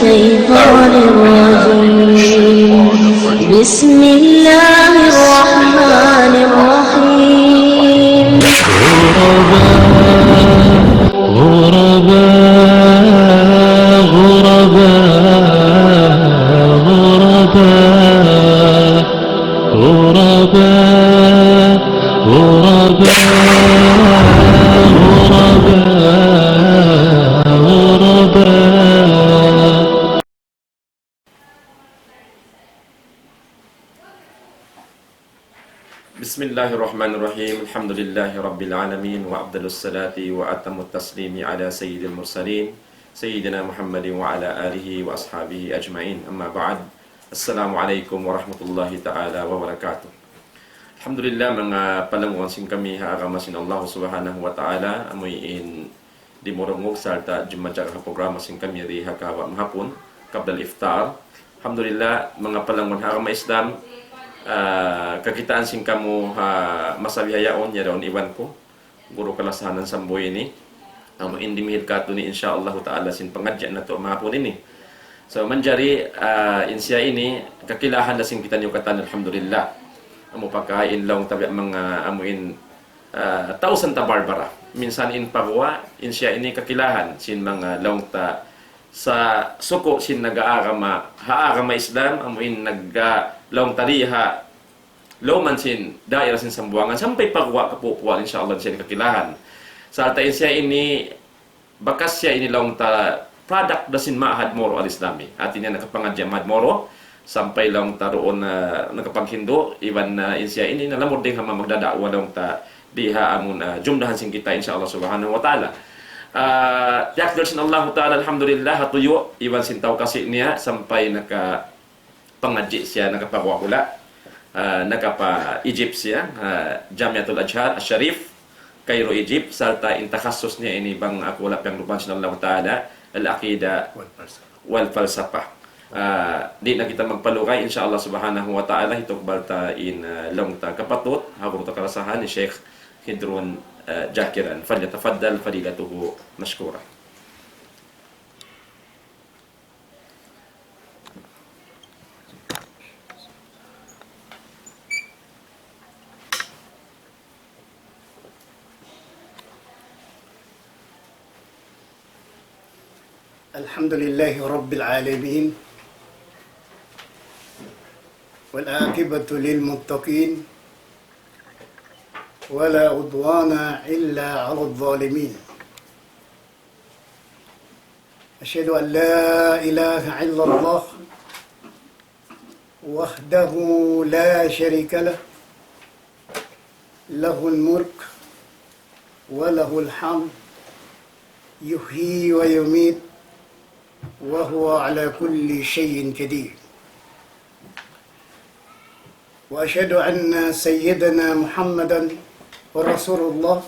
الشيطان الرجيم بسم الله الرحمن الرحيم غرباء غرباء غرباء غرباء غرباء. بسم الله الرحمن الرحيم الحمد لله رب العالمين وأفضل الصلاة وأتم التسليم على سيد المرسلين سيدنا محمد وعلى آله وأصحابه أجمعين أما بعد السلام عليكم ورحمة الله تعالى وبركاته. الحمد لله mga palanguan sing kami haagamasin Allah subhanahu wa ta'ala amoy in di morongog salta jumadya ka programa sing kami ri hakawa mahapon kabdal iftar. Alhamdulillah mga palanguan haagama Islam kakitaan sing kamu masabihayaon ya daon iwan ko guru kalasahanan samboy ini amo indimihil kato ni insyaallah taala sin pangadya na to mahapon ini. So manjari insya ini kakilahan na sing kita niyo katan alhamdulillah amo pagkain lang tabi mga amuin tao Santa Barbara minsan in Pagwa insya ini kakilahan sin mga long ta sa suko sin nag-aarama haarama Islam amuin long tariha loman sin daira sin sambuangan sampai Pagwa kapupuan insyaallah sin kakilahan sa alta insya ini bakas siya ini long ta product dasin maahad moro al-Islami at ini nakapangadya mahad moro sampai long taroon na nakapaghindo iban na insya ini nalamod din hama magdadaawa long ta diha amun jumdahan sin kita insyaallah subhanahu wa ta'ala. Yakdol sin Allah ta'ala alhamdulillah hatuyo iwan sin tao kasi niya sampai naka pangadji siya nakapagwakula nakapa Egypt siya Jamiatul Azhar Al-Sharif Cairo Egypt sarta intakhasus niya ini bang akula pang lupan sin Allah ta'ala al-aqida wal falsafah. Di na kita magpalukay insyaallah subhanahu wa ta'ala hitok balta in long ta kapatut habang ta karasahan ni Sheikh Hidron Jakiran falyatafaddal fadilatuhu mashkura. الحمد لله رب العالمين والعاقبة للمتقين ولا عدوان إلا على الظالمين أشهد أن لا إله إلا الله وحده لا شريك له له الملك وله الحمد يحيي ويميت وهو على كل شيء قدير وأشهد أن سيدنا محمدا ورسول الله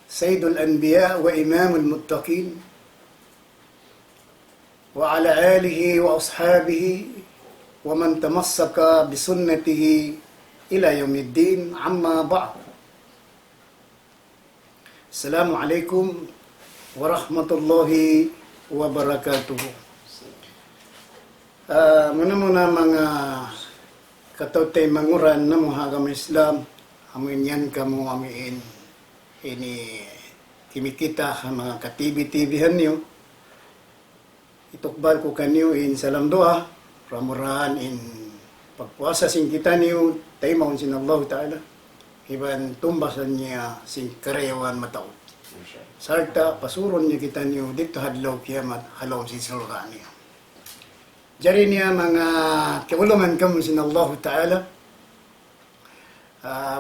سيد الأنبياء وإمام المتقين وعلى آله وأصحابه ومن تمسك بسنته إلى يوم الدين عما بعد. السلام عليكم warahmatullahi wabarakatuh. Muna mga katotay manguran na mga agama Islam amin yan kamo amin ini kimikita mga katibi-tibihan niyo itukbal ko kanyo in salam doa ramurahan in pagpuasa sing kita niyo taymawon sin Allah ta'ala iban tumbasan niya sing karayawan mataot sarta pasuron niya kita niyo dito hadlaw kiamat halaw si surga niya. Jari niya mga kiulaman kamo sin Allah Ta'ala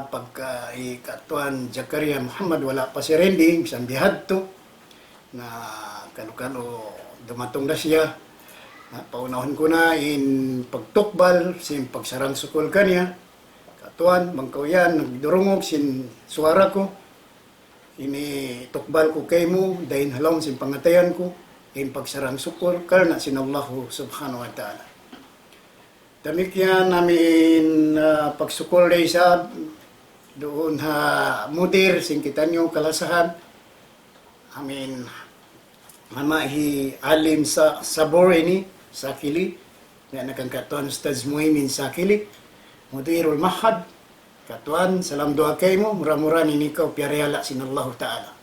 pagka ikatuan Zakaria Muhammad wala pa si Randy bisan bihad to na kano-kano dumatong na siya na paunahon ko na in pagtukbal sin pagsarang sukol kanya katuan bangkaw yan nagdurungog sin suara ko ini tukbal ko kay mo dahin halong sin pangatayan ko in pagsarang sukol karna sin Allah subhanahu wa ta'ala. Damikyan namin pagsukol ray sa doon ha mudir sing kita nyo kalasahan amin Mamahi alim sa sabor ini sakili nga nakangkatuan Ustaz Muhaymin sakili mudirul mahad katuan salam doa kay mo mura-mura ni nikaw piyarehala sinallahu ta'ala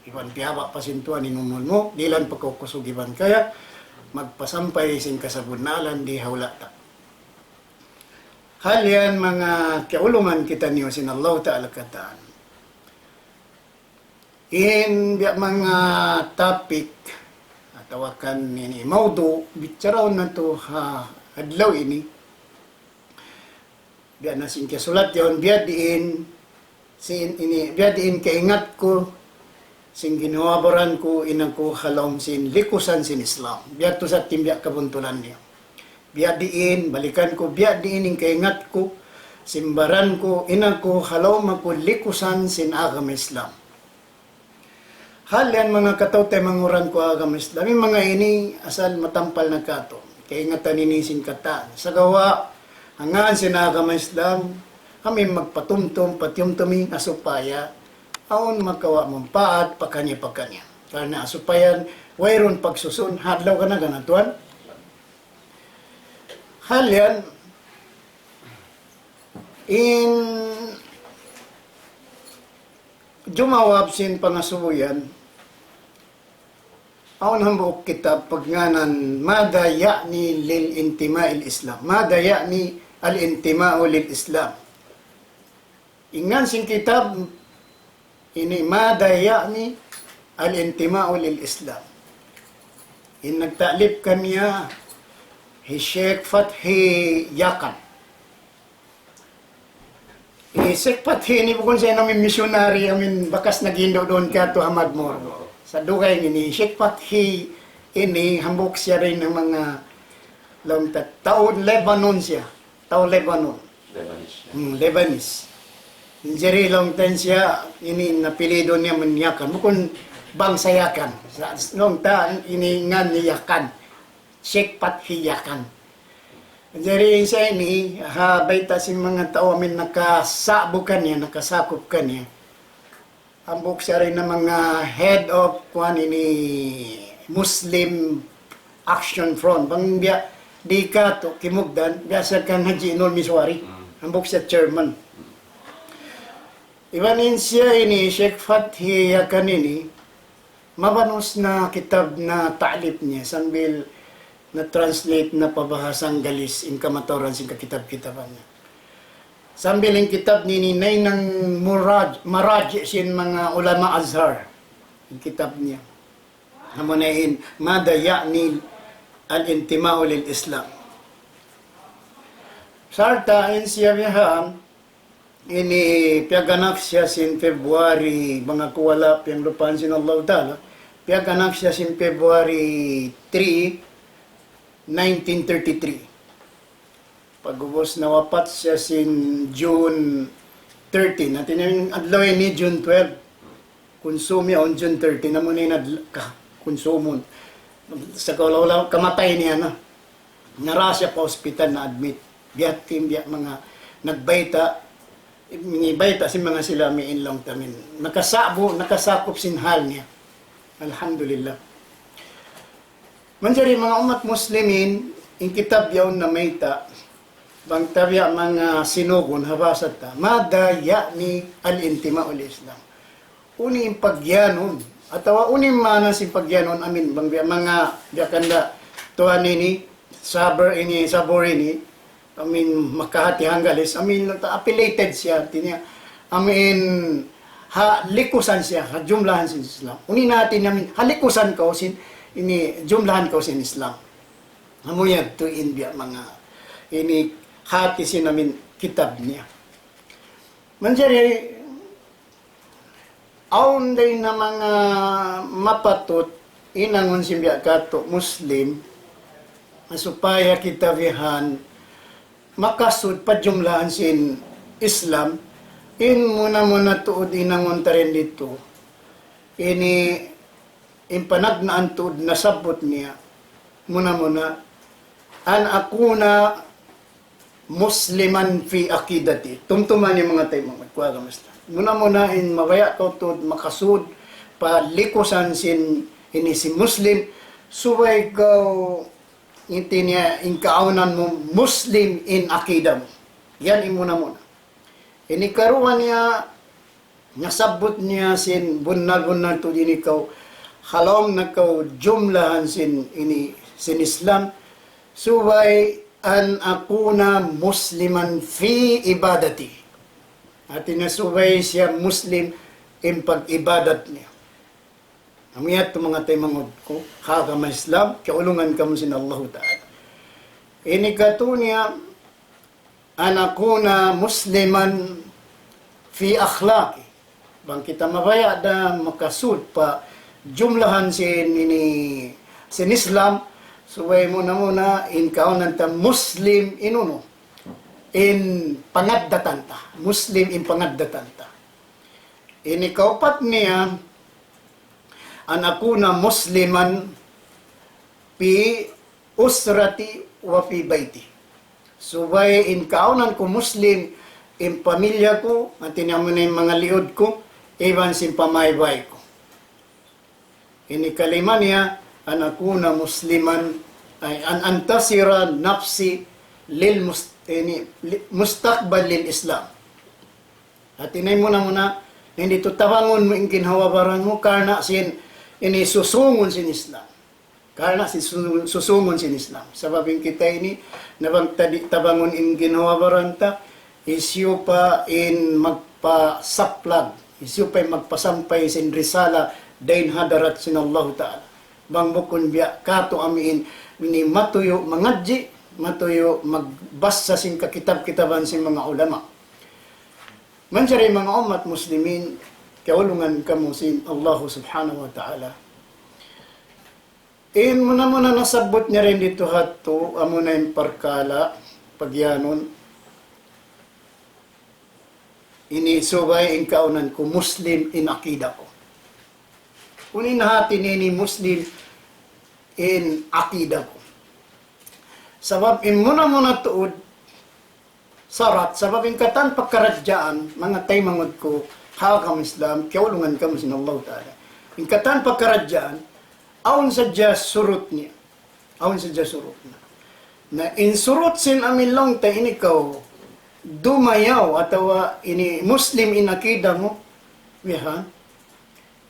iban piyaba pasintuan inumul mo dilan pagkukusog iban kaya magpasampay sin kasabunalan di hawlata hal yan mga kaulungan kita niyo sinallahu ta'ala kataan in biya mga topic tawakan ini maudu bicaraw na to ha adlaw ini biya na sin sulat yon biya diin sin ini biya diin kaingat ko sin ginawabaran ko inang ko halom sin likusan sin Islam biya to sa timbiya kabuntulan niya biya diin balikan ko biya diin ing kaingat ko simbaran ko inang ko halom ako likusan sin agama Islam. Hal yan mga katawte manguran ko agam Islam. Yung mga ini asal matampal na kato. Kaya nga taninisin kata. Sa gawa, hangaan sinagam Islam, kami magpatumtum, patyumtumi, asupaya, aon magkawa mong paat, pakanya. Karena asupayan, wayron pagsusun, hadlaw ka na ganatuan. Hal yan, in jumawab sin pangasuyan, aun hambuk kitab pagnganan mada ya'ni lil intima'il Islam. Mada ya'ni al intima'u lil Islam. Ingan sing kitab ini mada ya'ni al intima'u lil Islam. In nagtalib kaniya Sheikh Fathi Yakan. Sheikh Fathi ni bukon siya namin missionary amin bakas nagindo doon ka to Ahmad Mor. Sa dugay ini Sheikh Fathi ini hambok siya rin ng mga taon Lebanon siya. Taon Lebanon. Lebanese. Jeri long time siya ini napilido niya manyakan. Bukon bangsa Yakan. Nung ini nga niyakan. Sheikh Fathi Yakan. Jeri siya ini baita si mga tao amin nakasabok niya, nakasakop ka niya. Ambok siya rin ng mga head of kuan ini Muslim Action Front. Bang biya di ka to kimugdan, biya siya kan Haji Inul Miswari. Ambok siya chairman. Ibanin siya ini Sheikh Fathi Yakan ini mabanos na kitab na ta'lib niya sambil na translate na pabahasang galis in kamatoran sin kakitab-kitaban niya. Sambil ang kitab ni ninay ng maraj sin mga ulama Azhar. Ang kitab niya. Namunahin, mada ya'ni al-intima'u lil Islam. Sarta, in siya bihan, ini piaganak siya sin February, mga kuwala, piyang lupan sin Allah Ta'ala, piaganak siya sin February 3, 1933. Pagubos na wapat siya sin June 13. Natin yung adlaw ni June 12. Konsumi on June 13. Naman na konsumon. Sa kaulaw kamatay niya na. Nara siya pa hospital na admit. Biat team, biat mga nagbayta. Ngibayta si mga sila may inlong tamin. Nakasakop sin hal niya. Alhamdulillah. Manjari mga umat muslimin, in kitab yaon na mayta, bang tabya mga sinugon habasat ta mada ya'ni al-intima'ul Islam uni pagyanon atawa uni mana si pagyanon amin bang mga dakanda tuan ini sabor ini amin makahati hanggalis amin affiliated siya tinya amin likusan siya jumlahan sin Islam uni natin amin halikusan ko sin ini jumlahan ko sin Islam amuyag to India mga ini hati sin namin kitab niya. Manjari, aun day na mga mapatot, inangon simbiya kato Muslim, masupaya kitabihan, makasud pajumlaan sin Islam, in muna tuod inangon tarin dito, ini impanagnaan tuod nasabot niya, muna, an akuna Musliman fi akidati. Tumtuman yung mga tayo mga magkuha kamasta. Muna in mawaya ko to makasud palikusan sin ini si Muslim, suway ikaw, inti niya, inkaunan mo, Muslim in akida mo. Yan imuna muna. Ini karuan niya, nasabot niya sin bunal-bunal to din ikaw, halong na kaw jumlahan sin Islam, suway an akuna musliman fi ibadati. At inasubay siya Muslim in pag-ibadat niya. Amiyat ito mga tayo mangod ko, hakama Islam, kaulungan ka mo sin Allah Ta'ala. Ini katunya, an akuna musliman fi akhlaki. Bang kita mabaya da makasud pa jumlahan sin Islam, suway muna in kaunan ta Muslim inuno in pangaddatan ta. Muslim in pangaddatan ta. Ini kaupat niya an akuna musliman fi usrati wa fi baiti. Suway in kaunan ko Muslim in pamilya ko, at tinaman na yung mga liod ko, even sin pamaybay ko. Ini kalima niya, an akuna musliman, ay an antasira nafsi lil mustaqbal lil Islam. At inay muna, hindi to tawangon mo yung kinhawabaran mo, karna sin, ini susungon sin Islam. Karna sin susungon sin Islam. Sababing kita ini, nabang tabangon in kinhawabaran ta, isyo pa in magpasaplag, isyo pa in magpasampay sin risala, dain hadarat sin Allah Ta'ala. Bang bukon biya, kato amin, ini matuyo mangadji, matuyo magbasa sin kakitab-kitaban sin mga ulama. Mansari mga umat muslimin, kaulungan kamo sin Allah Subhanahu wa Ta'ala. Muna nasabot niya rin dito hato, amo na yung parkala, pagyanon, ini subay in kaunan ko, Muslim in akida ko. Kunin natin ini Muslim in akida ko. Sabab muna tuod, sarat, sabab in katan pagkaradyaan, mga tay mangod ko, hakam Islam, kiaulungan ka mo sin Allah Ta'ala. In katan pagkaradyaan, aun sa Diyas surut niya. Aun sa Diyas surut niya. Na in surut sin amilong ta inikaw, dumayaw atawa ini Muslim in akida mo, bihan,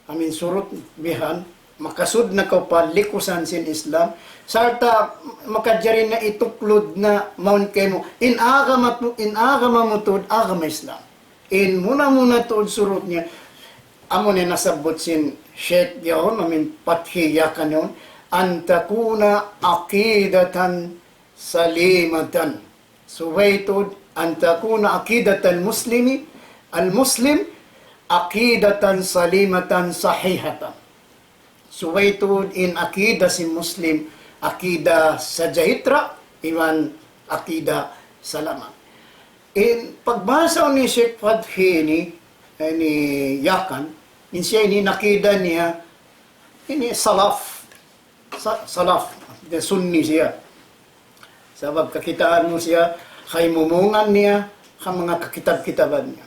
amin surut bihan, makasud na ka pa likusan sin Islam, sarta makadyarin na ituklod na maun kay mo, in agama mo tuod, agama Islam. In muna tuod surut niya, amo na nasabot sin Sheikh yun, amin pathiyakan yun, antakuna akidatan salimatan. So way tuod, antakuna akidatan muslimi, al-muslim, akidatan salimatan sahihatan. Suwaytud in akida si Muslim, akida sa jahitra, iwan akida salaman. In pagbasa ni Sheikh Fadhi ni Yakan, in siya ini nakida niya, ini salaf, de sunni siya. Sabab kakitaan mo siya, kay mumungan niya, ka mga kakitab-kitaban niya.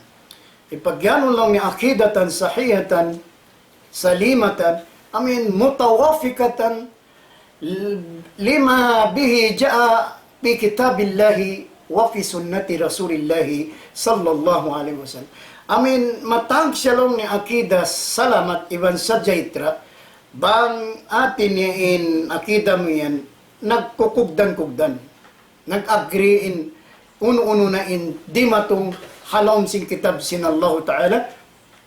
Ipagyanon lang ni akidatan sahihatan salimatan, amin mutawafikatan lima bihi jaa fi kitabillahi wa fi sunnati rasulillahi sallallahu alaihi wasallam. Amin matang siya lang ni akida salamat iban sa jaitra, bang atin niya in akida mo yan, nagkukugdan-kugdan, nag-agree in uno-uno na in di matong halom sin kitab sin Allah Ta'ala,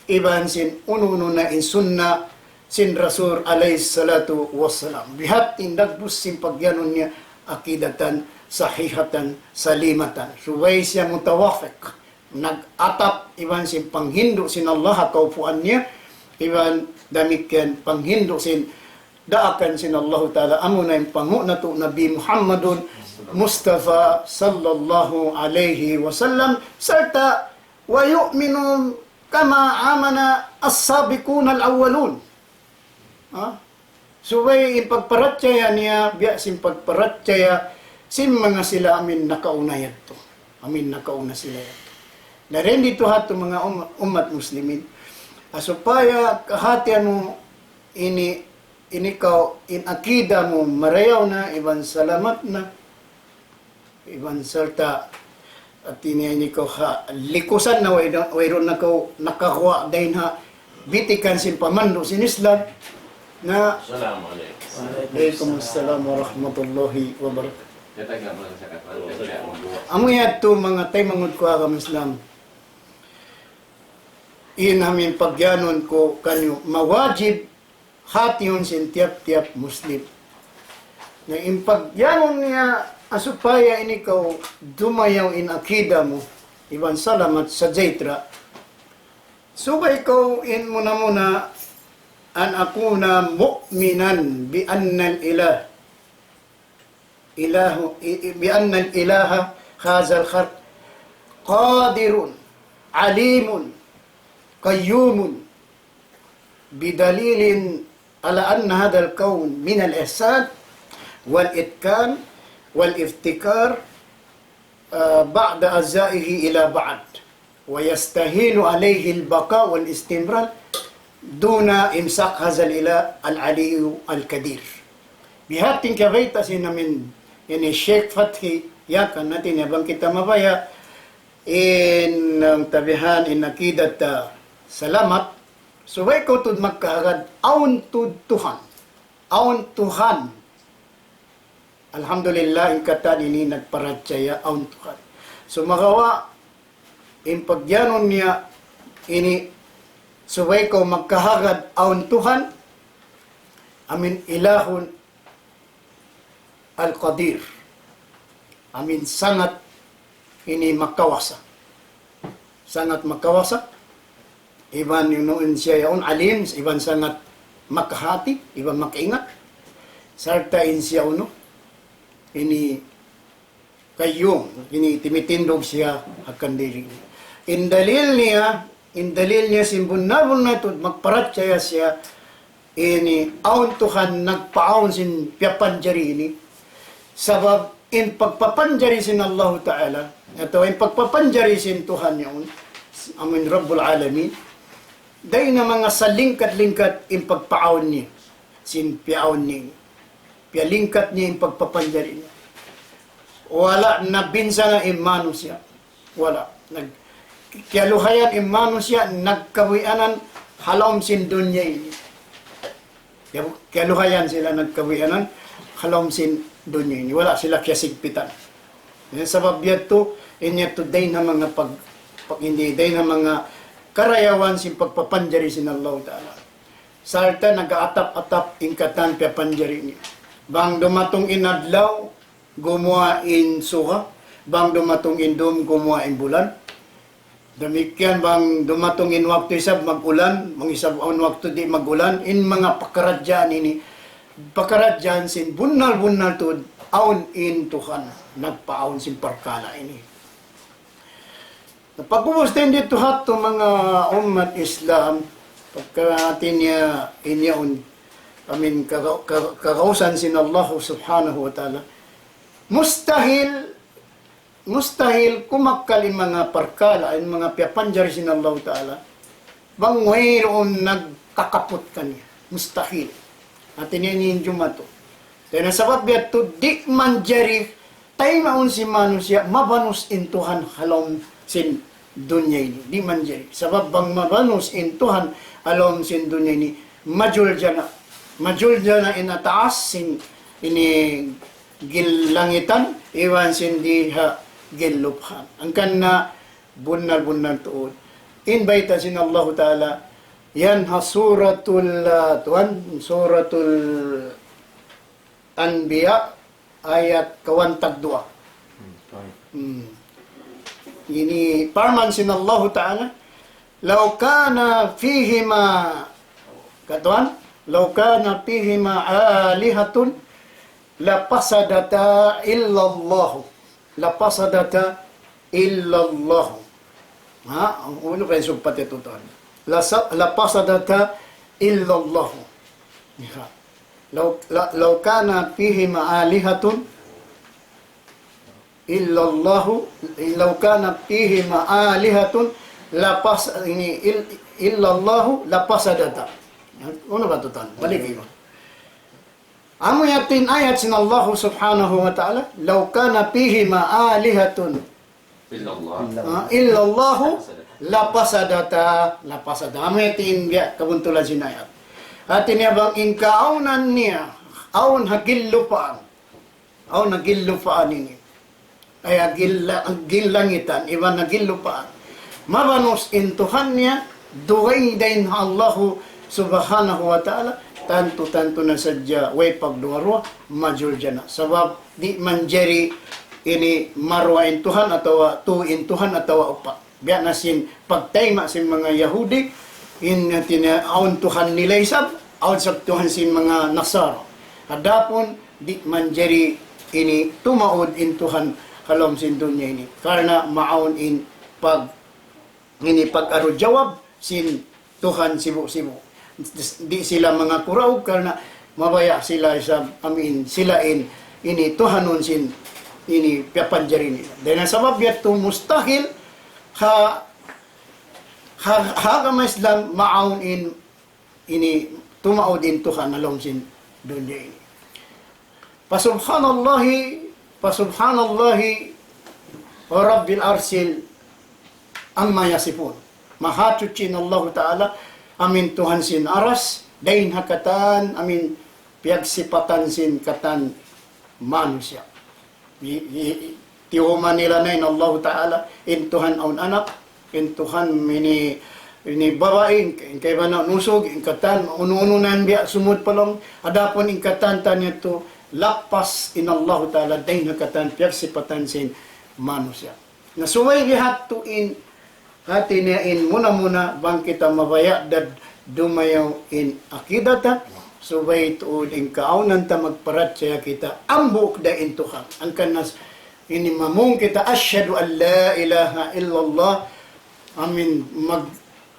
iban sin uno-uno na in sunna sin Rasul alayhi salatu wassalam. Bihat in nagbus sin pagyanon niya akidatan sahihatan salimatan. Suway siya mutawafik, nag-atap iban sin panghindo sin Allah kaupuan niya, iban damikyan panghindo sin daakan sin Allah Ta'ala. Amo na yung pangu na to Nabi Muhammadun Mustafa sallallahu alayhi wasallam, sarta wa yu'minu kama amana as-sabiqun al-awwalun. Suway ipagparatyaya niya, biya sin pagparatyaya sin mga sila amin nakauna yato. Amin nakauna sila yato. Na rin dito hato mga umat muslimin, asupaya kahatian mo ini inikaw in akida mo marayaw na, iban salamat na, iban salta at inikaw ha likusan na wayron na ko nakakuha dahil ha bitikan sin pamando sin Islam na Alaikum assalam wa rahmatullahi wa barakatuh. Amo yadto mga tay mangud ko ang Islam. Inamin pagyanon ko kanyo mawajib hation sin tiap-tiap Muslim. Na impagyanon niya asupaya ini ko dumayaw in akida mo iban salamat sa jaitra. Subay ko in muna an akuna mu'minan bi anna al-ilah bi anna al-ilaha hadha al-khalq qadirun alimun qayyumun bidalilin ala anna hadha al-kawn min al-ihsan wal-itkan wal-iftikar ba'da azaihi ila ba'd wa yastahinu alayhi al-baqa wal-istimrar duna imsak hazal ila al-aliyu al-kadir. Bihating kabaita sinamin ini Sheikh Fathi yakan natin yabang kita mabaya in tabihan in akidat salamat subay ko tud magkaagad aun tud Tuhan alhamdulillah in kata ini nagparatsaya aun Tuhan so magawa in pagyanon niya ini subay ko magkahagad aun Tuhan amin ilahun al-qadir amin sangat ini makawasa iban yung siya yaon alim iban sangat makahati iban makaingat sarta in siya uno ini kayong ini timitindog siya akan diri indalil niya simbun na ito, magparatsaya siya, ini, aun Tuhan, nagpaaon sin piyapanjari ini, sabab, in pagpapanjari sin Allah Ta'ala, ito, in pagpapanjari sin Tuhan yun, amin Rabbul Alamin, dahil na mga salingkat-lingkat, in pagpaaon niya, sin piyaon niya, piyalingkat niya, in pagpapanjari niya. Wala, nabinsa na imano siya, wala, kaya luhayan imano siya nagkawianan halom sin dunya ini. Kaya luhayan sila nagkawianan halom sin dunya ini. Wala sila kaya sigpitan. Yan sabab yato inya today na mga hindi day na mga karayawan sin pagpapanjari sin Allah Ta'ala. Sarta nag-aatap-atap ingkatan piyapanjari niya. Bang dumatong inadlaw gumawa in suha. Bang dumatong indom gumawa in bulan. Demikian bang dumatong in waktu isab magulan, mangisab on waktu di magulan, in mga pakaradyan ini, pakaradyan sin bunal-bunal to, aun in Tuhan, nagpaaon sin parkala ini. Pagpupos din dito hato mga umat Islam, pagka niya inyaon, kakausan sin Allah subhanahu wa ta'ala, mustahil kumakal in mga parkala, in mga piyapanjari sin Allah Ta'ala, bang mayroon nagkakapot kanya. Mustahil. At inininyo mato. Kaya nasabab yato, di manjari, tayo maun si manusia, mabanus in Tuhan halom sin dunya ini. Di manjari. Sabab bang mabanus in Tuhan halom sin dunya ini, majul jana inataas sin ini gilangitan, iwan sin diha gilubhan. Ang kanna bunal tuod. Invite sin Allah Ta'ala yan ha suratul Anbiya ayat 102. Ini parman sin Allah Ta'ala law kana fihima alihatun lapasadata illallah. Ha? Ang ulo kayo sumpat ito doon. Lapasadata illallah. Law kana fihima alihatun illallahu law kana fihima alihatun illallahu lapasadata. Ano ba ito tan? Balik kayo. Amo yatin ayat sin Allah subhanahu wa ta'ala, law kana fihi ma'alihatun illallahu lapasadata. Amo yatin biya kabuntulan sin ayat. Atin niya bang inkaunan niya, aun hagillupaan ini. Ay agillangitan, iba nagillupaan. Mabanos intuhan niya, duway dain Allahu subhanahu wa ta'ala, tanto na sadya, way pagduwarwa, majul dyan na. Sabab, di manjeri ini marwa intuhan, atawa tu intuhan, atawa upa. Biya na sin pagtayma sin mga Yahudi, in aun tuhan nila isab, aun sa tuhan sin mga Nasara. Hadapon, di manjeri ini tumaod intuhan kalom sin dunya ini. Karena maun in pag-aro jawab sin tuhan sibu-sibu. Di sila mga kuraw karena mabaya sila sa sila ini tuhanon sin ini piapanjari nila. Dahil sabab yato mustahil ha Islam maun ini tumaod in tuhan alom sin dunya ini. Pasubhanallahi wa rabbil arsil amma yasifun. Mahatsucin Allah Ta'ala amin Tuhan sin aras, dain hakatan amin piagsipatan sin katan manusia. Tiuman nila na Allah Ta'ala in Tuhan aun anak, in Tuhan ini babae, kay ba na nusog, in katan, uno-uno na biya sumud palong, adapon in katan tanya to, lapas in Allah Ta'ala dain hakatan piagsipatan sin manusia. Nasuway gihat to in hati niya in muna bang kita mabaya dad dumayaw in akidata subay tuod in kaunan ta magparat siya kita ambuk da in tuhan ang kanas ini mamung kita asyhadu an la ilaha illallah amin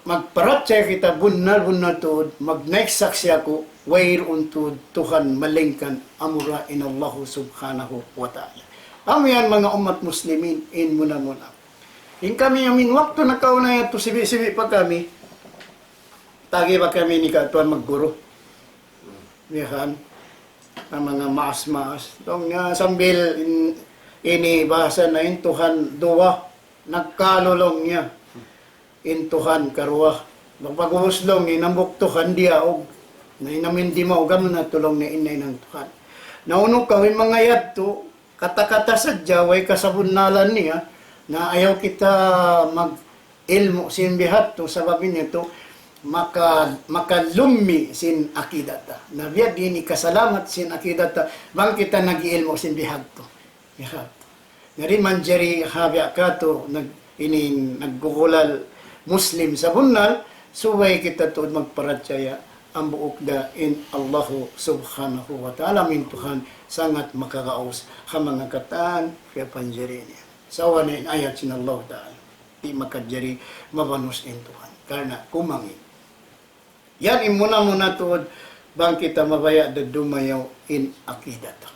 magparat siya kita bunal tuod magneksak siya ko wair untud tuhan malingkan amura in Allah subhanahu wa ta'ala. Amiyan mga umat muslimin in muna in kami amin waktu nakauna yato sibi-sibi pa kami, tagi pa kami ni katuan magguro. Yan, ang mga maas-maas. Itong sambil ini bahasa na intuhan duwa, nagkalulong niya. Intuhan karuwa. Pag-uhuslong, inambok tuhan diya, o nainamin di mo, gano'n na tulong na inay ng tuhan. Naunok kawin mga yato, kata-kata sadya, way kasabunnalan niya, na ayaw kita mag-ilmo sin bihat to sababin nito makalumi sin akidata. Na biya din ikasalamat sin akidata bang kita nag-ilmo sin bihat to. Ngari manjeri habya ka to naggugulal Muslim sa bunal suway kita to magparatsaya ang buok da in Allahu subhanahu wa ta'ala min Tuhan sangat makakaos ha mga kataan kaya panjeri niya. Sawa na ayat sin Allah Ta'ala. Di makadjari mabanus in Tuhan. Karena kumangin. Yan imuna tuod bang kita mabaya da dumayaw in akidata.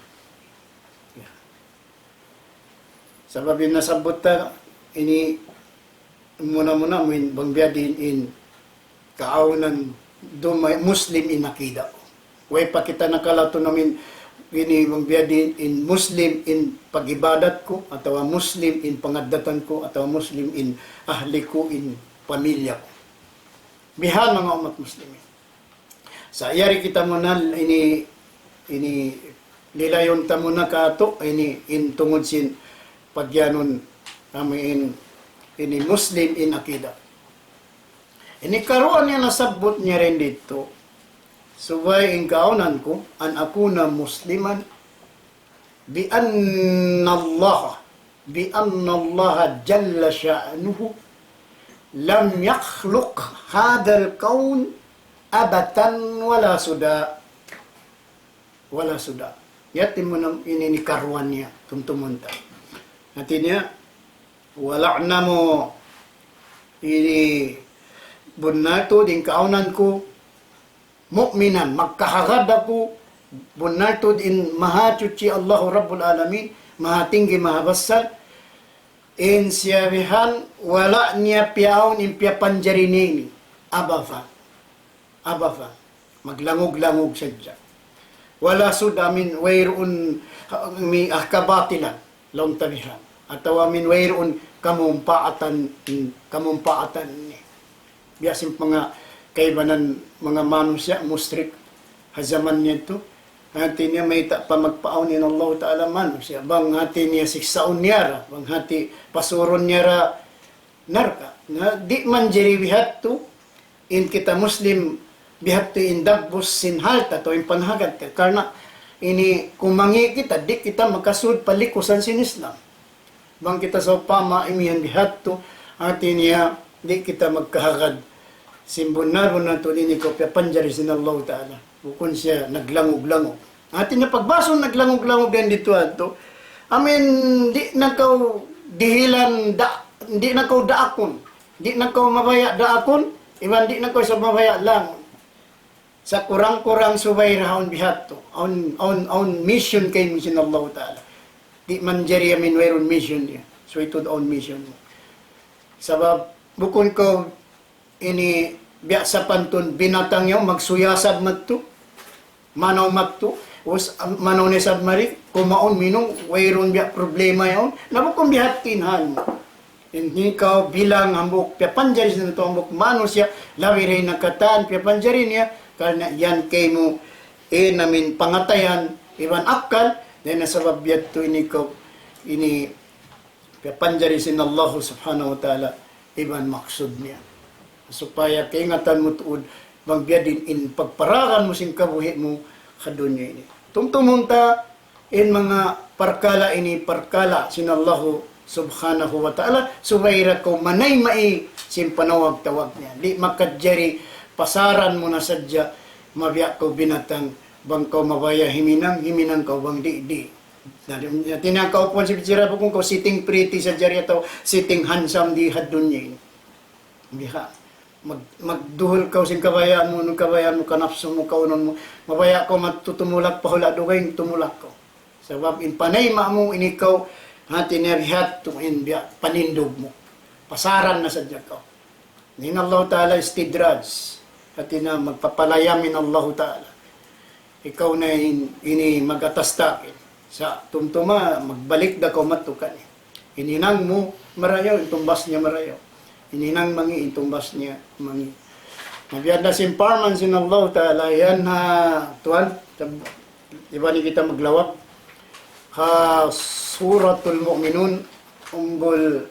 Yeah. Sababin nasabot ta, ini muna min bang biyadin in kaaunan Muslim in akida. Way pa kita nakalato namin ini biyadin in Muslim in pag-ibadat ko, atau Muslim in pangadatan ko, atau Muslim in ahli ko, in pamilya ko. Bihan mga umat Muslimin. Sa ayari kita muna, ini lilayon ta muna ka ito, ini in tungod sin pagyanon kami ini Muslim in akida. Ini karuan niya nasabot niya rin dito, subay in kaunan ko, an akuna musliman, bi anna Allah jalla sha'nuhu lam yakhluq hadal kaun abatan wala suda. Yatin mo nang ini karuan niya, tumtumunta. Natin niya, wala na mo ini bunato din kaunan ko, mu'minan, magkahagad ako, bunartod in mahachuchi Allahu Rabbul Alamin, mahatinggi mahabassal, in siyabihan, wala niya piyaon in piyapanjarinini, abafa, maglangog-langog sadya. wala sud amin wayron mi kabatilan long tabihan atau amin wayron kamumpaatan ni biasin mga kaibanan mga manusia mustrik hazaman niya to hati niya may pa magpaaw ni Allah Ta'ala manusia bang hati niya siksaon niya ra bang hati pasuron niya ra narka na di man jeri bihat to in kita muslim bihat to in dabbos sinhalta to in panhagat ka karena ini kumangi kita di kita makasud palikusan sin Islam bang kita sa pama imihan bihat to hati niya di kita magkahagad simbunar na to din ko panjari sin Allah Ta'ala bukon siya naglangog-langog atin na pagbasong naglangog-langog din dito ato amin di na kaw dihilan di na kaw daakon di na kaw mabaya daakon iban di na kaw sa mabaya lang sa kurang-kurang subay rahon bihat to on mission kay sin Allah Ta'ala di man jari amin wayron mission niya so ito on mission mo sabab bukon ko ini biya sa pantun binatang yaw magsuyasad magto manaw magto us manaw ni sabmari kumaon minong wayron biya problema yaw nabukong bihatinhan hindi ka bilang hambok piya panjari sa ito hambok manusia lawiray nakatan piya panjari niya karena yan kay mo namin pangatayan iban akal dahil nasabab biyat to ini ko ini piya panjari sin Allah subhanahu wa ta'ala iban maksud niya supaya kaingatan mo tuod bang biadin in pagparakan mo sing kabuhi mo kadunya ini tungtumunta in mga parkala ini parkala sinallahu subhanahu wa ta'ala subayra ko manay mai sin panawag tawag niya di makadjari pasaran mo na sadya mabiya ko binatang bang ko mabaya himinang ko bang di tinakaw po si Bichira po kung ko sitting pretty sa jari ataw sitting handsome di hadunya ini biha magduhol ka sing kabayaan mo nung kabayaan mo kanapso mo kaunon mo mabaya ko matutumulak pahula dugay tumulak ko sabab in panay mo inikaw hati niya bihat in biya panindog mo pasaran na sadya ko nin Allah Ta'ala istidraj hati na magpapalayamin Allah Ta'ala ikaw na ini magatastakin sa tumtuma magbalik da ko matukan ininang mo marayaw itumbas niya marayaw ininang mangi itumbas niya mangi mabiyad na simparman sin Allah Ta'ala yan ha tuan iba ni kita maglawak ha suratul mu'minun umbol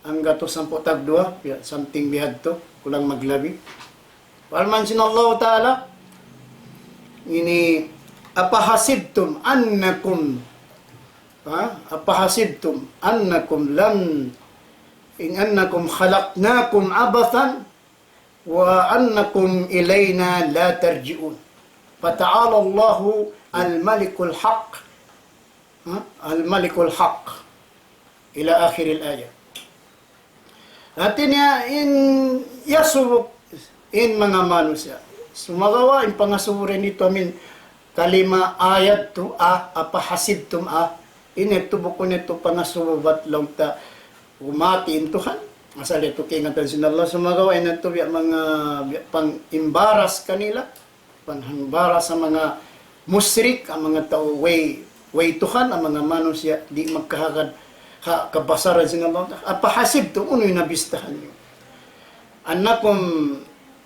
ang gato 10:2 something bihad to kulang maglabi parman sin Allah Ta'ala ini apahasibtum annakum lam in annakum khalaqnakum abathan wa annakum ilayna la tarji'un fata'ala Allahu al-malikul haqq al-malikul haqq ila akhir al-ayah Artinya in yasub in mga manusia sumagawa in pangasurin nito amin kalima ayat to apahasibtum ineto bukon ito pangasubat lang ta umati intuhan asal ito kingatan sin Allah sumagawa ito mga pang imbaras kanila panhambaras sa mga musrik ang mga tao way tuhan ang mga manusia di magkahagad kabasaran sin Allah apahasibtum unoy nabistahan niyo annakum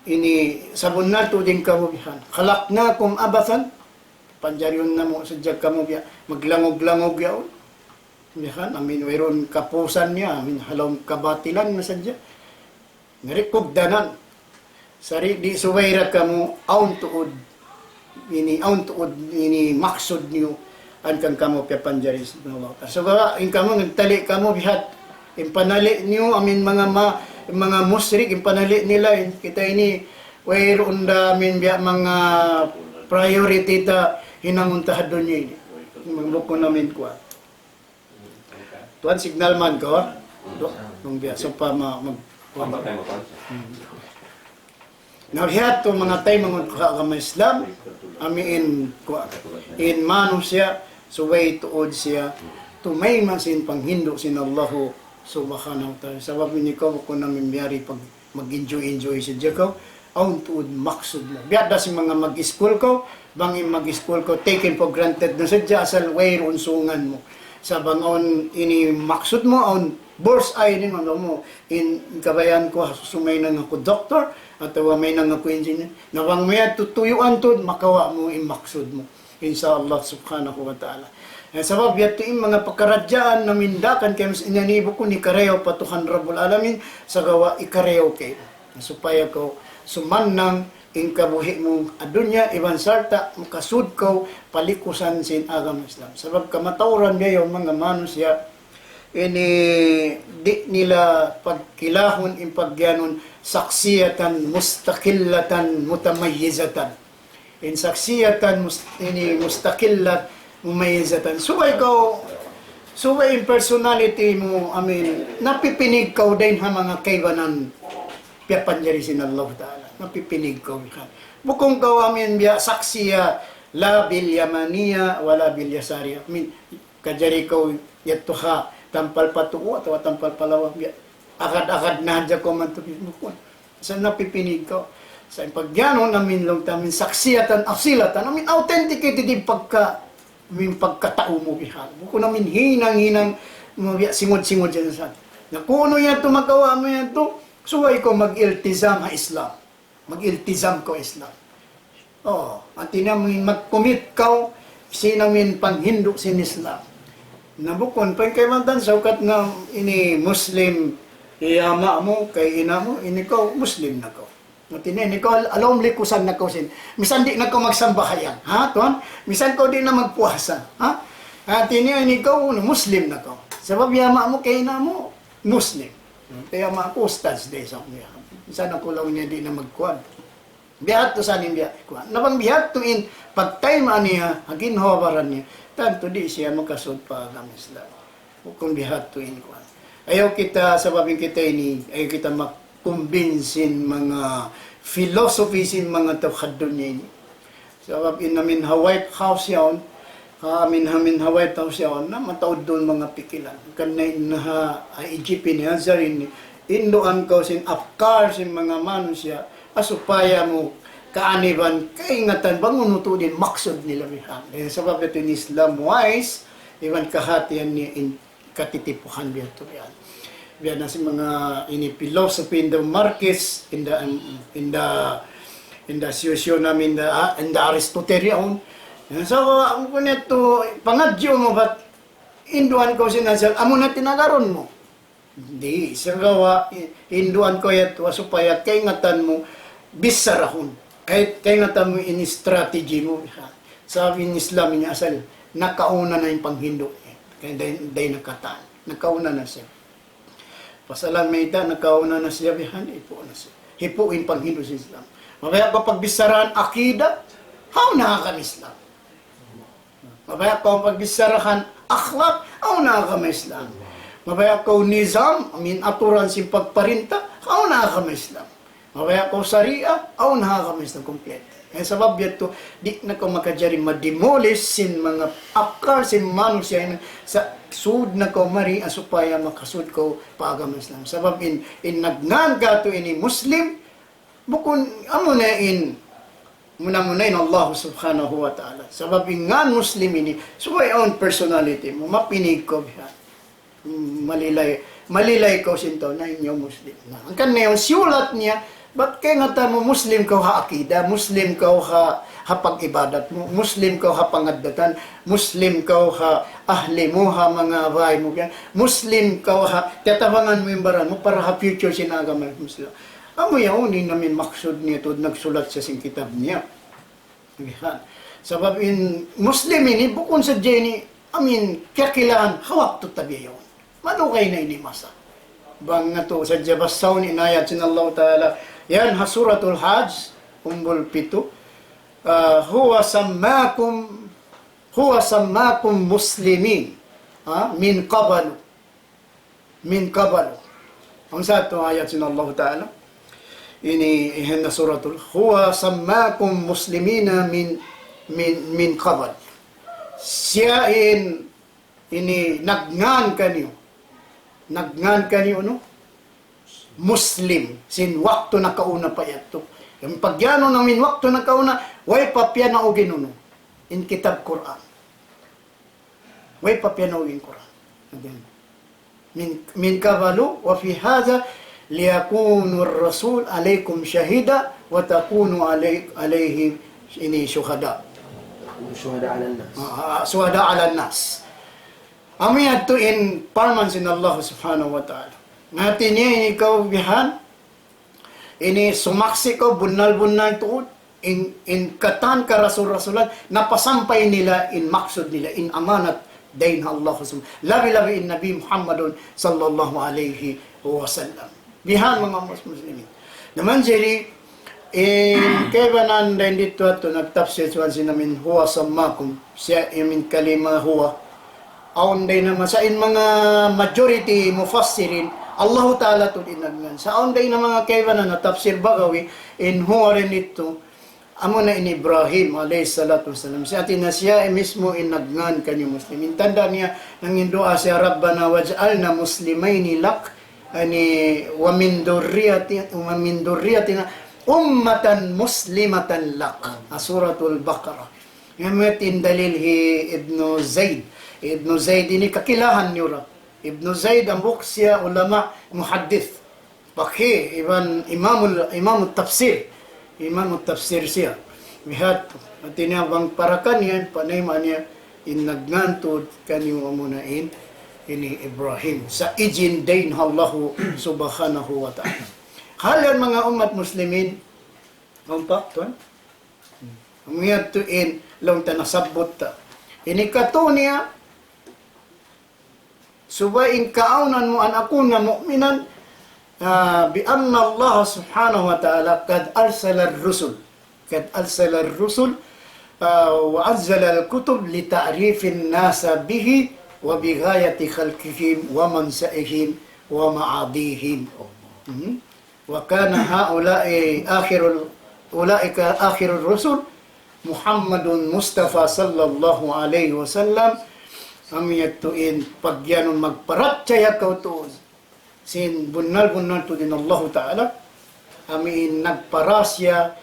ini sabun na to din kamubihan khalaqnakum abathan panjaryon na mo sadya kamubihan maglangog-langog yaon bihan amin wayron kapusan niya amin halom kabatilan na sadya narikugdanan sari di suwayra kamo aun tuod ini maksud niyo an kang kamo panjari sa Allah so in kamo nagtali kamo bihat impanali niyo amin mga musrik impanali nila kita ini wayron damin biya mga priority ta hinanguntahad doon niya ini magbukon namin ko tuan signal man ko nung biya so pa nabihat to mga tay mga kagama Islam amin in manusia suway tuod siya tumay masin panghindo sin Allahu subhanahu wa ta'ala sabab ni ko namin biyari pag mag-enjoy siya ko aun tuod maksud na biada si mga mag-school ko bangin mag-school ko, taken for granted na sadya asal way unsungan mo. Sa bangon ini maksud mo on burst eye ni mo in kabayan ko sumay nang ako doktor atau may nang ako engineer nawang may tutuyuan tud makawa mo in maksud mo inshallah subhanahu wa ta'ala. Sabab yato yung mga pagkaradyaan na mindakan kaya mas inanibo ko ni Kareo patuhan Rabbul Alamin sa gawa ikareo kay supaya ko sumannang in kabuhi mong adunya iban sarta makasud ko palikusan sin agam Islam. Sabab kamatauran niya yung mga manusya ini di nila pagkilahon in pagyanon saksiyatan mustaqillatan mutamayyizatan in saksiyatan ini mustaqillat mumayyizatan subay in personality mo napipinig ka din ha mga kaibanan piyapanjari sin Allah Ta'ala napipinig ka bukong ka biya saksiya la bil yamaniya wala bil yasariya kajari ka yato ha tampal patuo atau tampal palawa agad-agad na hadya ko man ito bukon sa napipinig ko sa pagyanon namin lang tamin saksiyatan asilatan namin authenticated din pagkatao mo bihan buko namin hinang singod-singod dyan sa na kuno yan ito magawa mo yan ito suway ko mag-iltizam ha Islam mag-iltizam ko Islam at namin mag-commit ka sinamin panghindo sin Islam nabukon pa kay mantan sa ukat na ini Muslim iyama mo kay ina mo ini ko Muslim na ko matinin ko alom likusan na ko sin misan di na ko magsambahayan ha tuan misan ko di na magpuasa ha atini ini ko Muslim na ko sabab yama mo kay ina mo Muslim kaya ma ko ustads day sa niya misan ako lang niya di na magkuan bihat to sa niya kuan nabang bihat to in pagtay man niya agin hawaran niya tanto di siya makasud pa ng Islam. Kung bihat to in kuan. Ayaw kita, sababing kita ini, ayaw kita makumbinsin mga philosophies mga tawhadon niya ini. Sabab namin White House yaon, amin White House yaon, na mataod doon mga pikilan. Kanay na Egypt ni Hazarin, indoan ko sin afkar sin mga manusya, asupaya mo kaaniban, kaingatan, bangunuto din, maksud nila bihan. Sabab ito in Islam wise, iwan kahatian niya in katitipuhan biya ito biyan. Biyan na si mga ini philosophy in the Marquis, in the siyosyo namin, in the Aristotelian. So, ang kunito, pangadyo mo, ba't induan ko sinasal, amo na tinagaron mo? Hindi, sa gawa, induan ko yato, supaya kaingatan mo, bisarahon. Kahit nga tamo in strategy mo, sabi in Islam niya asal, nakauna na yung panghindo. Kaya day nakataan. Nakauna na siya. Pasalan may ita, nakauna na siya, hipo na siya. Hipo yung panghindo sa Islam. Mabaya pa pagbisarahan akida, how nakakam Islam? Mabaya pa pagbisarahan akhlak, how nakakam Islam? Mabaya ka nizam, aturan si pagparinta, how nakakam Islam? Mabaya ko sariya, aw nakakamiss ng kompleto. Kaya sabab yato, di na ko makajari mademolish sin mga afkar, sin manusya sa sud na ko mari asupaya makasud ko paagam Islam. Sabab in nagnan ka to ini Muslim, bukun amo na in muna in Allah subhanahu wa ta'ala. Sabab in ngan Muslim ini, subay own personality mo, mapinig ko biya. Malilay ko sinto na inyo Muslim. Ang kanina yung siulat niya, ba't kaya nga mo Muslim ka ha akida, Muslim ka ha pag-ibadat mo, Muslim ka ha pangadatan, Muslim ka ha ahli mo ha mga bahay mo, Muslim ka ha tatabangan mo yung baran mo para ha future sinagamay Muslim. Amo yaunin namin maksud niya to, nagsulat sa sing kitab niya. Sabab in Muslim ini, bukon sa Jenny, kakilaan, hawak to tabi yun. Manukay na inimasa. Bang nga to, sa Jabasaw ni inayat sin Allah Ta'ala, yan ha suratul Hajj, umbol 7, huwa sammakum muslimin, min qabalu. Ang sa ito ayat sin Allah Ta'ala, ini na suratul, huwa sammakum muslimina min qabal. Siya ini nagngan kanyo, no? Muslim, sin wakto na kauna pa yato. Yung pagyano namin wakto na kauna, way papya na o ginuno. In kitab Quran. Way papya na o in Quran. Min kabalu, wa fi hadha, liyakunu ar-rasul alaykum shahida, wa takunu alayhi ini syuhada. Syuhada ala nas. Syuhada ala nas. Ami ato in parman sin Allah subhanahu wa ta'ala. Ngati niya ini kaubihan, ini sumaksi ko, bunal-bunal tuod, in katan ka rasul-rasulan, napasampay nila, in maksud nila, in amanat, dain Allah subhanahu. Labi-labi in Nabi Muhammadun sallallahu alayhi wa sallam. Bihan mga muslimin. Naman jiri, in kebanan din dito ato, nagtapsil suwan sinamin, huwa sammakum, siya imin kalima huwa. Aun day naman sa in mga majority mufassirin, Allah Ta'ala to dinagnan. Sa aun day na mga kebanan na tafsir bagawi, in huwa rin ito, amo na in Ibrahim alayhi salatu wasalam. Si atin na siya mismo inagnan kanyo muslimin. Tanda niya nang indua siya, Rabbana waj'alna muslimaini lak, ani wa min durriyatina ummatan muslimatan lak. Suratul Baqarah. Ngayon in dalil Ibn Zayd. Ibn Zayd ini kakilahan niyo ra. Ibn Zayd ang buksya ulama muhaddith. Pakhi imam tafsir. Imam tafsir siya. Mihat at tinabang parakan yan, panayman niya, inagnantod kanyo amunain, ini Ibrahim. Sa ijin dain Allahu subhanahu wa ta'ala. Halyan mga umat muslimin, ang paktuan, umiyad to in, lang tanasabot ta. Ini kato niya, subayin kaunan mo an ako na mu'minan, بأن الله سبحانه وتعالى قد أرسل الرسل وأنزل الكتب لتعريف الناس به وبغاية خلقهم ومنسئهم ومعاديهم وكان أولئك آخر الرسل محمد مصطفى صلى الله عليه وسلم أم يتوئن pagyan magparatya kautuos sin bunal-bunal to din Allah Ta'ala, amin nagparasya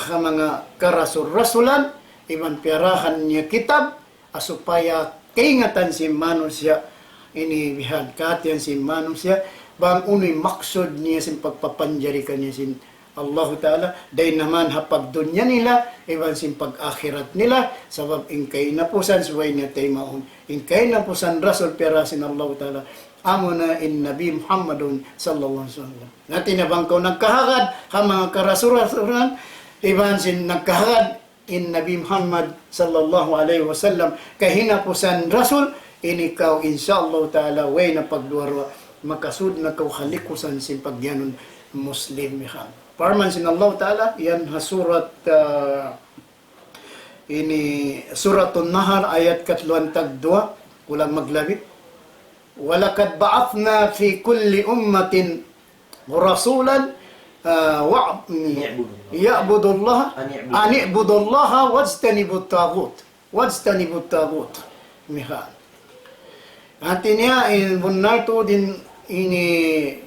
mga karasul-rasulan, iban piyarahan niya kitab, asupaya kaingatan si manusya, ini bihan katiyan si manusya, bang unoy maksud niya sin pagpapanjari kanya sin Allah Ta'ala, day naman hapag dunya nila, iban sin pag-akhirat nila, sabab inkay napusan, suway niya tayo maun, inkay napusan rasul piyarasin Allah Ta'ala, amuna in Nabi Muhammadun sallallahu alaihi wasallam. Natin na bang ko nagkahagad ha mga karasuran, iban sin nagkahagad in Nabi Muhammad sallallahu alaihi wasallam kahinapusan rasul, inikaw insyaallah ta'ala way na pagduwarwa makasud na kaw halikusan sin pagyanon muslim mihan. Parman sin Allah ta'ala yan ha surat ini suratun Nahar ayat 2 kulang maglabit. وَلَقَدْ بَعَثْنَا فِي كُلِّ أُمَّةٍ رَسُولًا يَعْبُدُ اللَّهَ أَنْ يَعْبُدُ اللَّهَ وَاجْتَنِبُوا الطَّاغُوتَ Mihan. Atin niya, bunal to din ini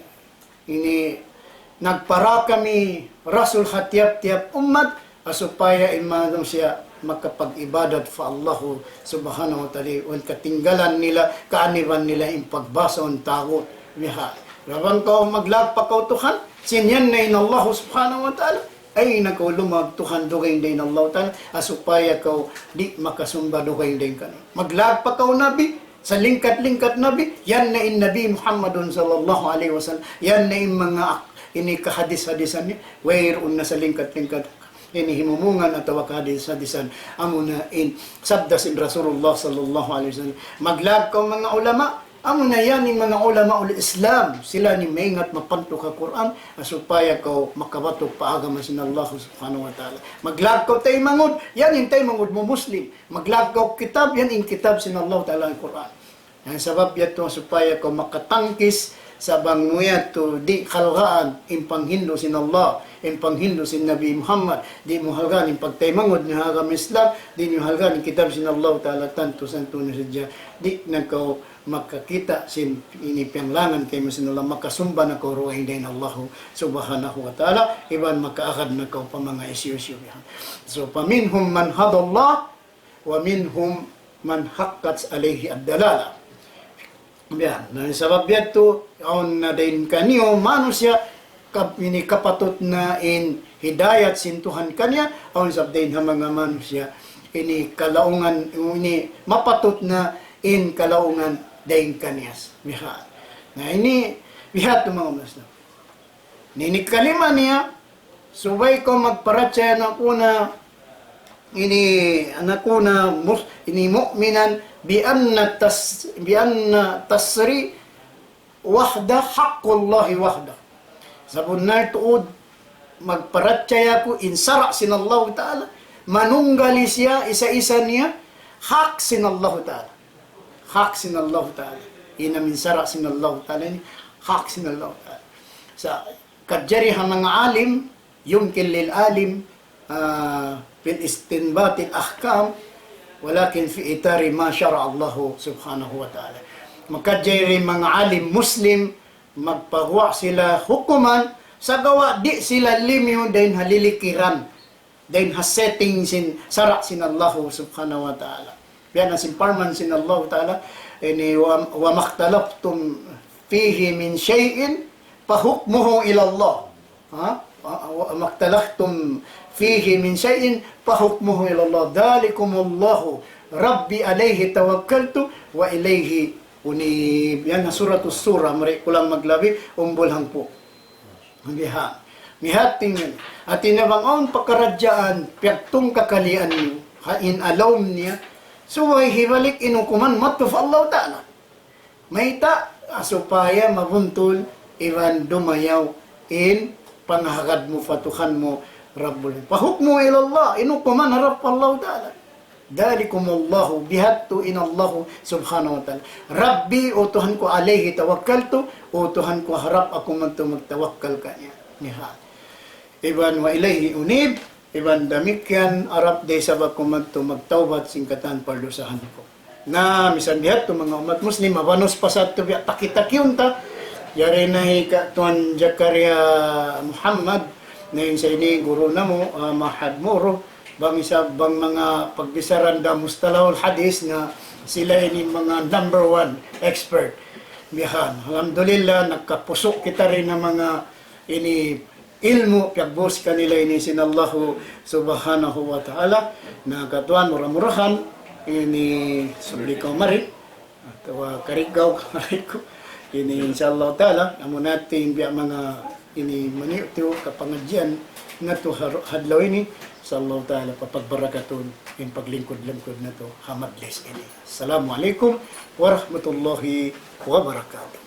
nagpara kami rasul hatiap-tiap umat asupaya imanong siya makapag-ibadat fa Allahu subhanahu wa ta'ala wal katinggalan nila kaaniban nila yung pagbasa ng tagot miha. Rabang ka maglagpa ka Tuhan, sinyan na in Allah subhanahu wa ta'ala ay nakaulumag Tuhan dugay din Allah ta'ala asupaya ka di makasumba dugay din ka. Maglagpa ka nabi sa lingkat-lingkat nabi, yan na in Nabi Muhammadun sallallahu alaihi wasallam, yan na in mga ini kahadis-hadisan niya, wayroon na sa lingkat-lingkat ini himumungan at wakadis-hadisan amuna in sabdasin Rasulullah sallallahu alaihi wasallam. Maglag ka mga ulama, amuna yan yung mga ulama ul Islam, sila ni maingat mapanto ka Quran asupaya ka makabatok paagama sin Allah subhanahu wa ta'ala. Maglag ka tayo mangod, yan yung tayo mangod mo Muslim. Maglag ka kitab, yan yung kitab sin Allah ta'ala ang Quran. Ang sabab yato supaya ka makatangkis sa banguyat to di khalgaan impanghindo sin Allah, impanghindo sin Nabi Muhammad, di mo halgan in pagtaymangod ni Islam, di mo halgan in kitab sin Allah ta'ala tanto santo na sadya, di nagkaw makakita sin inipiyanglangan kay masinula makasumba na ko ruwain din Allah subhanahu wa ta'ala iban makaakad na ko pa mga isyu-isyu. So paminhum man hadallah wa minhum man haqqat alayhi ad-dalala. Yan, na sabab yato on na din kaniyo manusya ini kapatot na in hidayat sintuhan kanya on sabab din ha mga manusya ini kalaungan ini mapatot na in kalaungan daing kanyas. Bihat. Nah ini bihat mga masna. Nini kalima niya subay ko magparatsaya na kuna ini anakuna ini mu'minan bi anna tasri wahda haqqullahi wahda. Sabun na tuod magparatsaya ko insara sinallahu ta'ala manunggali siya isa-isa niya hak sinallahu ta'ala. Hak sinallahu ta'ala. Ina min sara sinallahu ta'ala ni hak sinallahu ta'ala. Sa kadjari ha mga alim, yumkin lil alim bil istinbat al ahkam walakin fi itari ma syara Allah subhanahu wa ta'ala. Makadjari mga alim muslim magpahwa sila hukuman sa gawa di sila limyo din halilikiran din hasetting sin sara sinallahu subhanahu wa ta'ala. Biyan na simparman sin Allah Ta'ala ini wa makhtalaftum fihi min shay'in fahukmuhu ila Allah. Wa makhtalaftum fihi min shay'in fahukmuhu ila Allah. Dhalikumullahu Rabbi alayhi tawakkaltu wa ilayhi unib. Yan na suratus surah. Mari kulang maglabi umbulhang po. Biha. Mihat tingin. At inabangon pakaradyaan piagtong kakalian niyo. Hain alawm niya. So, ay hibalik inukuman matuf Allah Ta'ala. Mayta, supaya mabuntol, iwan dumayaw, in panghagad mo, fatuhan mo, Rabbul. Pahukmo ilallah, inukuman harap Allah Ta'ala. Dalikumullahu, bihattu inallahu subhanahu wa ta'ala. Rabbi, utuhan ko alayhi tawakkaltu, utuhan ko harap ako magtawakkal kanya. Nihat. Iwan wa ilayhi unib, iban damikyan arap de sabab kumanto magtawbat singkatan pardusahan ko. Na misan bihat to mga umat muslim mabanos pasat to biya takitakyun ta. Yari na ka tuan Zakaria Muhammad na yun sa ini guru namo Mahad Moro bang isa bang mga pagbisaran da mustalahul hadis na sila ini mga number 1 expert. Bihan. Alhamdulillah nagkapusok kita rin ng mga ini ilmu piagbos kanila ini sinallahu subhanahu wa ta'ala na katuan murah-murahan ini subli ko marit atau karigaw marit ko ini insyaallah ta'ala amo natin biya mga ini maniuto kapangadyan na to hadlaw ini sallallahu ta'ala papagbarakaton in paglingkod-lingkod na to hamadles ini. Assalamualaikum warahmatullahi wabarakatuh.